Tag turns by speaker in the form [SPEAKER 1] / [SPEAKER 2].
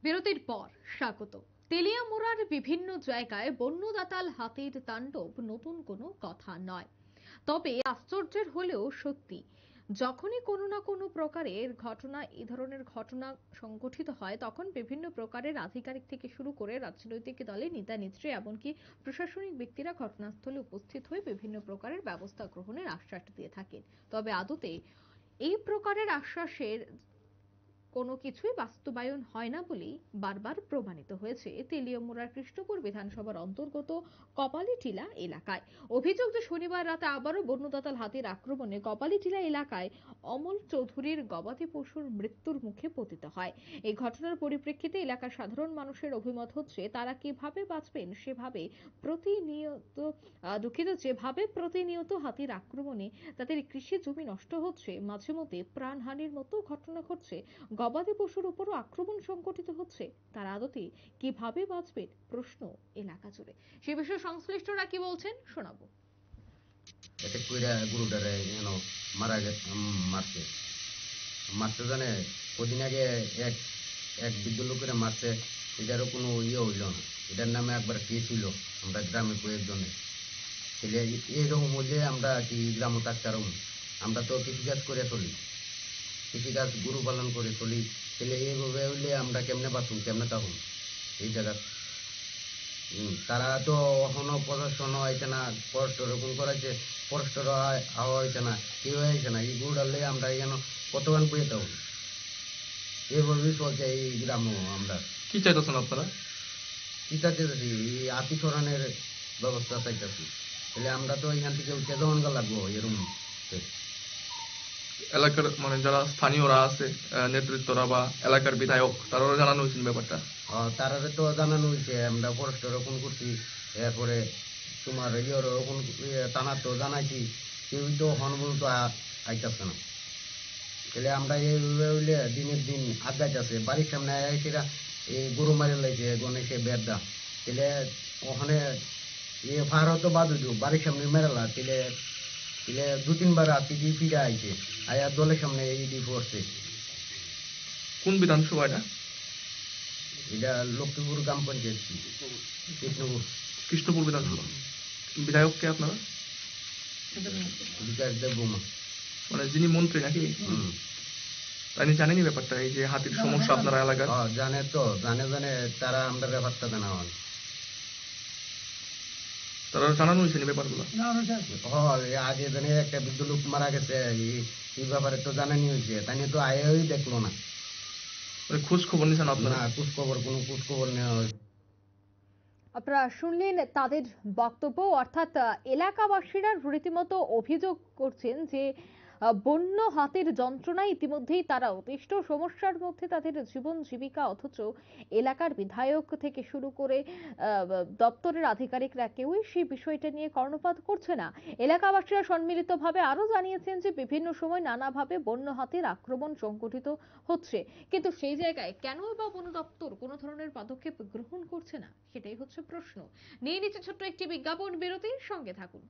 [SPEAKER 1] বিরতির পর স্বাগত। তেলিয়ামুড়ার বিভিন্ন জায়গায় বন্যদাতাল হাতির তাণ্ডব নতুন কোনো কথা নয়, তবে আশ্চর্যের হলেও সত্যি। যখনই কোনো না কোনো প্রকারের ঘটনা, এই ধরনের ঘটনা সংঘটিত হয়, তখন বিভিন্ন প্রকারের আধিকারিক থেকে শুরু করে রাজনৈতিক দলের নেতা নেত্রী, এমনকি প্রশাসনিক ব্যক্তিরা ঘটনাস্থলে উপস্থিত হয়ে বিভিন্ন প্রকারের ব্যবস্থা গ্রহণের আশ্বাস দিয়ে থাকেন। তবে আদতে এই প্রকারের আশ্বাসের কোনো কিছুই বাস্তবায়ন হয় না বলেই বারবার প্রমাণিত হয়েছে তেলিয়ামুড়ার কৃষ্ণপুর বিধানসভার অন্তর্গত কপালীটিলা এলাকায়। অভিযোগ যে শনিবার রাতে আবারও বন্যদাতাল হাতির আক্রমণে কপালীটিলা এলাকায় অমল চৌধুরীর গবাদি পশুর মৃত্যুর মুখে পতিত হয়। এই ঘটনার পরিপ্রেক্ষিতে এলাকার সাধারণ মানুষের অভিমত হচ্ছে, তারা কিভাবে বাঁচবেন সেভাবে প্রতিনিয়ত যেভাবে প্রতিনিয়ত হাতির আক্রমণে তাদের কৃষি জমি নষ্ট হচ্ছে, মাঝে মধ্যে প্রাণহানির মতো ঘটনা ঘটছে, গবাদি পশুর উপরও আক্রমণ সংঘটিত হচ্ছে, তার আদতে কিভাবে বাঁচবে প্রশ্ন এলাকা জুড়ে। সে বিষয়ে সংশ্লিষ্টরা কি বলছেন শোনাবো।
[SPEAKER 2] এটা কইরা গরুটারে মারা মারছে মারছে জানে কদিন আগে এক এক বৃদ্ধ লোকেরা মারছে। এটারও কোনো ইয়ে হইল না, এটার নামে একবার কেস হইল আমরা গ্রামে কয়েকজনে। তাহলে এইরকম হইলে আমরা কি গ্রামও থাকতাম? আমরা তো কৃষিকাজ করে চলি, কৃষিকাজ গরু পালন করে চলি। তাহলে এইভাবে হইলে আমরা কেমনে বাঁচুন, কেমনে থাকুন এই জায়গা? তারা তো এখনো প্রদর্শন হয়েছে না, ফরেস্ট রোপণ করেছে, ফরেস্টের হাওয়া হয়েছে না, কেউ হয়েছে না। এই গুড়ালে আমরা এখানে কতক্ষণ বয়ে থাকুন? এইভাবেই চলছে এই গ্রাম। আমরা
[SPEAKER 3] কি চাইতেছেন আপনারা?
[SPEAKER 2] কি চাইতেছি? এই আতি সরানের ব্যবস্থা চাইতেছি। তাহলে আমরা তো এখান থেকে উঠে যাওয়ান লাগবো এরকম।
[SPEAKER 3] এলাকার মানে যারা স্থানীয়রা আছে, নেতৃত্বরা বা এলাকার বিধায়ক, তারাও জানানো হয়েছিল ব্যাপারটা?
[SPEAKER 2] তারারে তো জানানো হয়েছে, আমরা ফরেস্ট রোপণ করছি, এরপরে তোমার ইয়ের রোপণ টানা তো জানাইছি, কেউই তো হন বলতো আইতাছে না। তাহলে আমরা এইভাবে হইলে দিনের দিন আগাইতেছে। বাড়ির সামনে আইসিরা এই গরু মারি লাইছে গণেশে বেড়া। তাহলে ওখানে ফারও তো বাদ হইতো, বাড়ির সামনে মেরালা। তাহলে তাহলে দু তিনবার রাতি দিয়ে ফিরে আইছে, আয়া দলের সামনে এই দিয়ে পড়ছে।
[SPEAKER 3] কোন বিধানসভা এটা?
[SPEAKER 2] এটা লক্ষ্মীপুর গ্রাম পঞ্চায়েত, কৃষ্ণপুর।
[SPEAKER 3] কৃষ্ণপুর বিধানসভা। বিধায়ক কে আপনারা?
[SPEAKER 2] বিকাশ দেববর্মা।
[SPEAKER 3] মানে যিনি মন্ত্রী নাকি? তাই জানেনি ব্যাপারটা, এই যে হাতির সমস্যা আপনারা এলাকার?
[SPEAKER 2] জানে তো, জানে তারা আমরা ব্যাপারটা জানা হয়।
[SPEAKER 3] তারা জানানো হয়েছে ব্যাপারগুলো?
[SPEAKER 2] আগে জানে একটা বৃদ্ধ লোক মারা গেছে, এই ব্যাপারে তো জানানি হয়েছে, তাই নিয়ে তো আয়েই দেখলো না।
[SPEAKER 3] খোঁজ খবর নিয়েছেন আপনারা?
[SPEAKER 2] কোনো খোঁজ খবর নেওয়া হয়।
[SPEAKER 1] আপনারা শুনলেন তাদের বক্তব্য, অর্থাৎ এলাকাবাসীরা রীতিমতো অভিযোগ করছেন যে বন্য হাতির যন্ত্রণায় ইতিমধ্যেই তারা অতিষ্ঠ, সমস্যার মধ্যে তাদের জীবন জীবিকা, অথচ এলাকার বিধায়ক থেকে শুরু করে দপ্তরের আধিকারিকরা কেউই সেই বিষয়টা নিয়ে কর্ণপাত করছে না। এলাকাবাসীরা সম্মিলিতভাবে আরো জানিয়েছেন যে বিভিন্ন সময় নানাভাবে বন্য হাতির আক্রমণ সংঘটিত হচ্ছে, কিন্তু সেই জায়গায় কেন বা বন দপ্তর কোনো ধরনের পদক্ষেপ গ্রহণ করছে না, সেটাই হচ্ছে প্রশ্ন। নিয়ে নিচ্ছে ছোট্ট একটি বিজ্ঞাপন বিরতির সঙ্গে থাকুন।